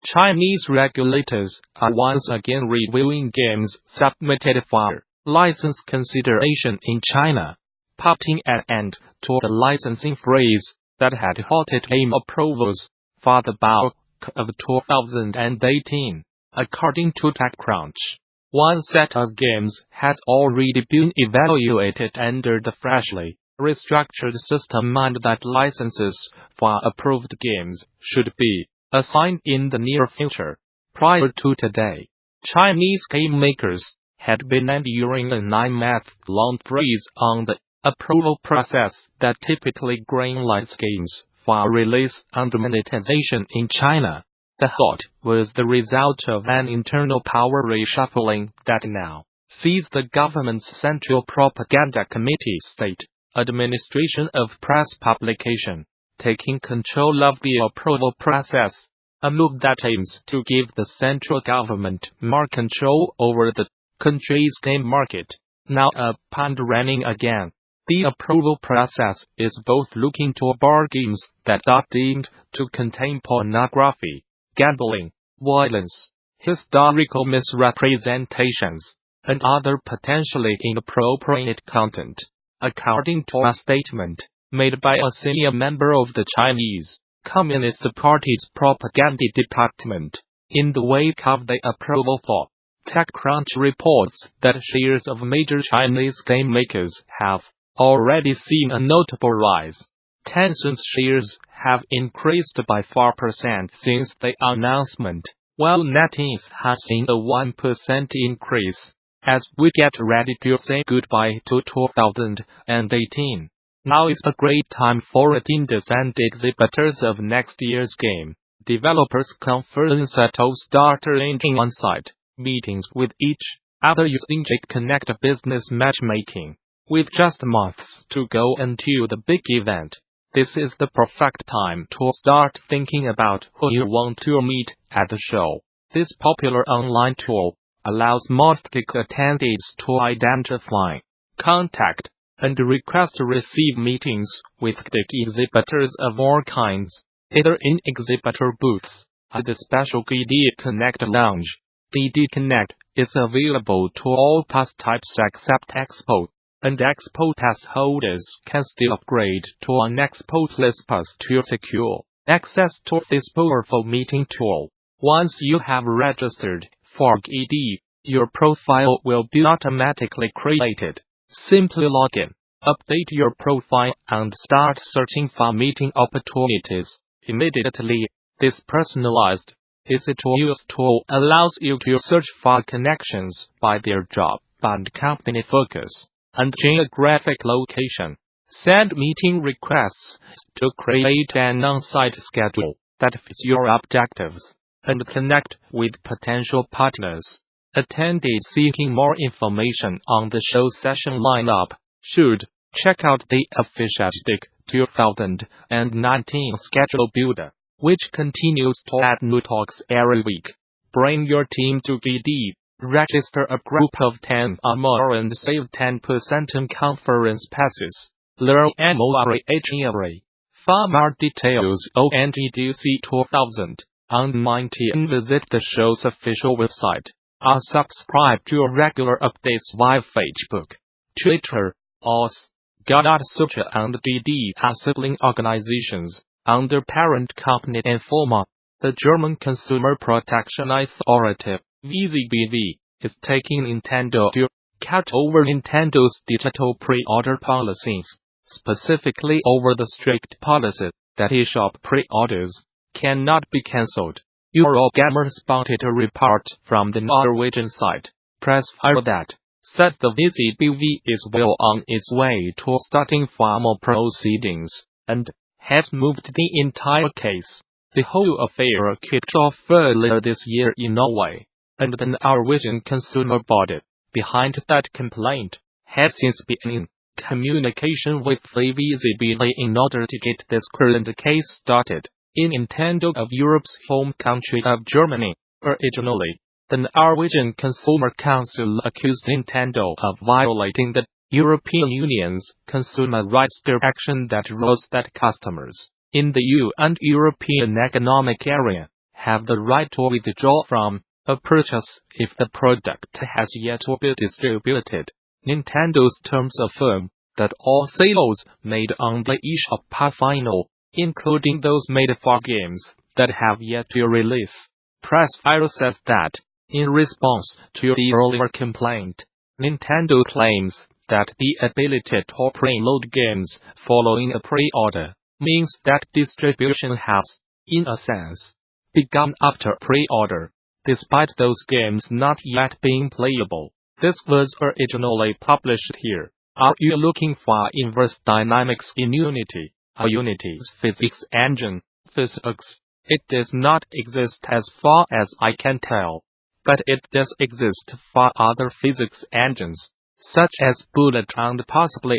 Chinese regulators are once again reviewing games submitted for license consideration in China, putting an end to the licensing freeze that had halted game approvals for the bulk of 2018, according to TechCrunch. One set of games has already been evaluated under the freshly restructured system, and that licenses for approved games should be assigned in the near future. Prior to today, Chinese game makers had been enduring a 9-month-long freeze on the approval process that typically greenlights games for release and monetization in China. The halt was the result of an internal power reshuffling that now sees the government's Central Propaganda Committee State Administration of Press Publication taking control of the approval process, a move that aims to give the central government more control over the country's game market. Now up and running again, the approval process is both looking to bar games that are deemed to contain pornography, gambling, violence, historical misrepresentations, and other potentially inappropriate content, according to a statement made by a senior member of the Chinese Communist Party's propaganda department. In the wake of the approval for TechCrunch reports that shares of major Chinese game makers have already seen a notable rise. Tencent's shares have increased by 4% since the announcement, while NetEase has seen a 1% increase. As we get ready to say goodbye to 2018, now is a great time for attendees and exhibitors of next year's game developers conference to start arranging on-site meetings with each other using Connect business matchmaking. With just months to go until the big event, this is the perfect time to start thinking about who you want to meet at the show. This popular online tool allows most geek attendees to identify, contact, and request to receive meetings with geek exhibitors of all kinds, either in exhibitor booths at the special GD Connect Lounge. GD Connect is available to all pass types except Expo, and Expo pass holders can still upgrade to an Expo Plus pass to secure access to this powerful meeting tool. Once you have registered for GD, your profile will be automatically created. Simply log in, update your profile, and start searching for meeting opportunities immediately. This personalized, easy-to-use tool allows you to search for connections by their job and company focus and geographic location. Send meeting requests to create an on-site schedule that fits your objectives, and connect with potential partners. Attendees seeking more information on the show session lineup should check out the official 2019 schedule builder, which continues to add new talks every week. Bring your team to GD, register a group of 10 or more and save 10% on conference passes. Learn more for more details on GDC 2019 visit the show's official website, or subscribe to regular updates via Facebook, Twitter, OS. Gamasutra and GD are sibling organizations under parent company Informa. The German Consumer Protection Authority, VZBV, is taking Nintendo to cut over Nintendo's digital pre-order policies, specifically over the strict policy that eShop pre-orders cannot be cancelled. Eurogamer spotted a report from the Norwegian site Pressfire that says the VZBV is well on its way to starting formal proceedings, and has moved the entire case. The whole affair kicked off earlier this year in Norway, and the Norwegian consumer body behind that complaint has since been in communication with the VZBV in order to get this current case started. In Nintendo of Europe's home country of Germany, originally, the Norwegian Consumer Council accused Nintendo of violating the European Union's Consumer Rights Direction that rules that customers in the EU and European Economic Area have the right to withdraw from a purchase if the product has yet to be distributed. Nintendo's terms affirm that all sales made on the eShop are final, including those made for games that have yet to release. Pressfire says that, in response to the earlier complaint, Nintendo claims that the ability to preload games following a pre-order means that distribution has, in a sense, begun after pre-order, despite those games not yet being playable. This was originally published here. Are you looking for inverse dynamics in Unity? Unity's physics engine, physics. It does not exist as far as I can tell, but it does exist for other physics engines, such as Bullet and possibly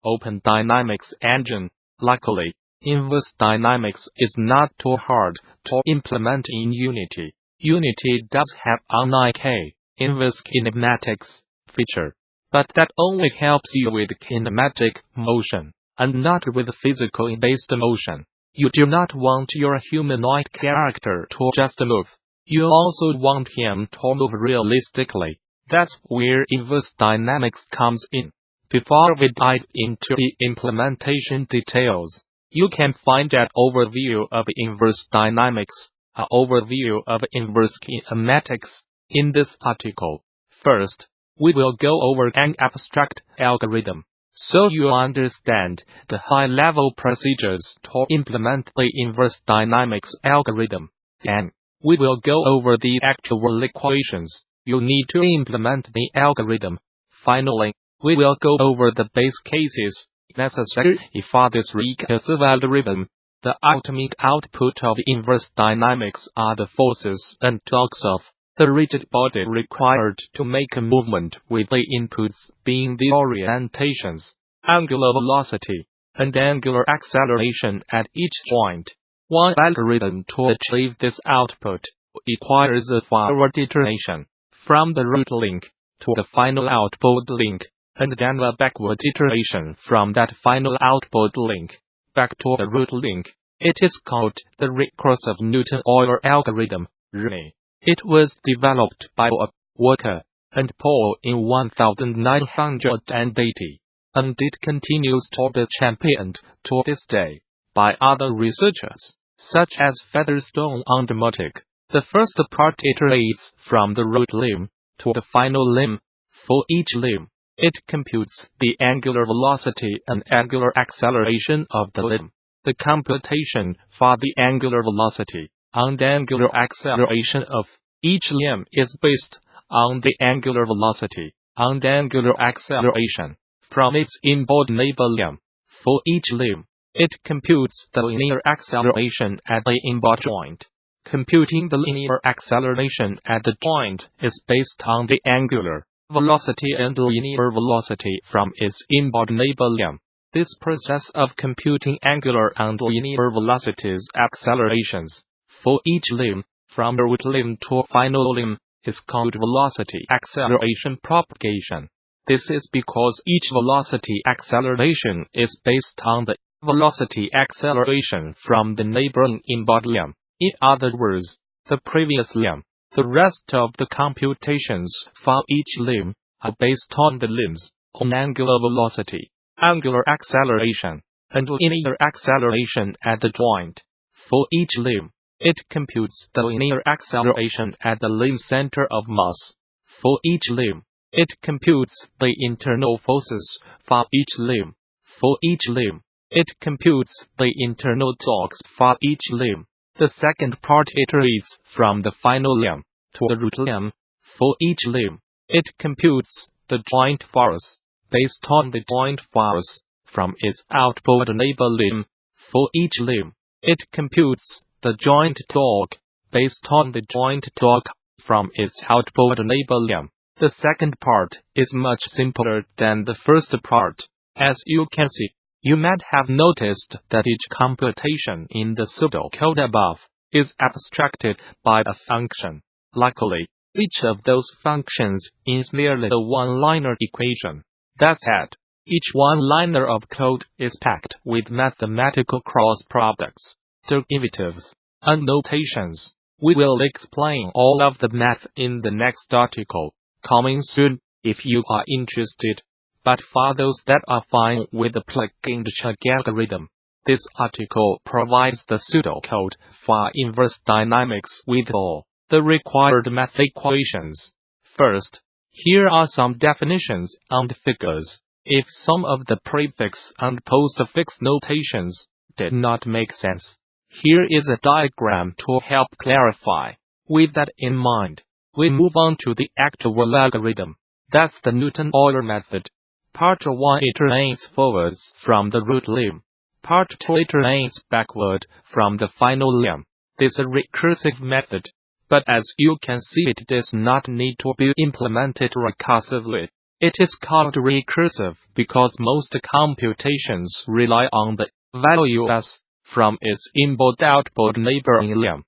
Open Dynamics engine. Luckily, inverse dynamics is not too hard to implement in Unity. Unity does have an IK, inverse kinematics, feature, but that only helps you with kinematic motion, and not with physical-based motion. You do not want your humanoid character to just move. You also want him to move realistically. That's where inverse dynamics comes in. Before we dive into the implementation details, you can find an overview of inverse dynamics, an overview of inverse kinematics, in this article. First, we will go over an abstract algorithm, so you understand the high-level procedures to implement the inverse dynamics algorithm. Then, we will go over the actual equations you need to implement the algorithm. Finally, we will go over the base cases necessary for this recursive algorithm. The ultimate output of inverse dynamics are the forces and torques of the rigid body required to make a movement, with the inputs being the orientations, angular velocity, and angular acceleration at each joint. One algorithm to achieve this output requires a forward iteration from the root link to the final output link, and then a backward iteration from that final output link back to the root link. It is called the recursive Newton-Euler algorithm, RNE. It was developed by Walker and Paul in 1980, and it continues to be championed to this day by other researchers, such as Featherstone and Motic. The first part iterates from the root limb to the final limb. For each limb, it computes the angular velocity and angular acceleration of the limb. The computation for the angular velocity and angular acceleration of each limb is based on the angular velocity and angular acceleration from its inboard neighbor limb. For each limb, it computes the linear acceleration at the inboard joint. Computing the linear acceleration at the joint is based on the angular velocity and linear velocity from its inboard neighbor limb. This process of computing angular and linear velocities accelerations for each limb, from the root limb to final limb, is called velocity acceleration propagation. This is because each velocity acceleration is based on the velocity acceleration from the neighboring inboard limb. In other words, the previous limb. The rest of the computations for each limb are based on the limbs on angular velocity, angular acceleration, and linear acceleration at the joint. For each limb, it computes the linear acceleration at the limb center of mass. For each limb, it computes the internal forces for each limb. For each limb, it computes the internal torques for each limb. The second part iterates from the final limb to the root limb. For each limb, it computes the joint force based on the joint force from its outboard neighbor limb. For each limb, it computes the joint torque based on the joint torque from its outboard neighbor limb. The second part is much simpler than the first part. As you can see, you might have noticed that each computation in the pseudocode above is abstracted by a function. Luckily, each of those functions is merely a one-liner equation. That said, each one-liner of code is packed with mathematical cross products, derivatives, and notations. We will explain all of the math in the next article, coming soon, if you are interested. But for those that are fine with the plug-in check algorithm, this article provides the pseudocode for inverse dynamics with all the required math equations. First, here are some definitions and figures. If some of the prefix and postfix notations did not make sense, here is a diagram to help clarify. With that in mind, we move on to the actual algorithm. That's the Newton-Euler method. Part 1 iterates forwards from the root limb. Part 2 iterates backward from the final limb. This is a recursive method, but as you can see, it does not need to be implemented recursively. It is called recursive because most computations rely on the value s from its input-output neighboring limb.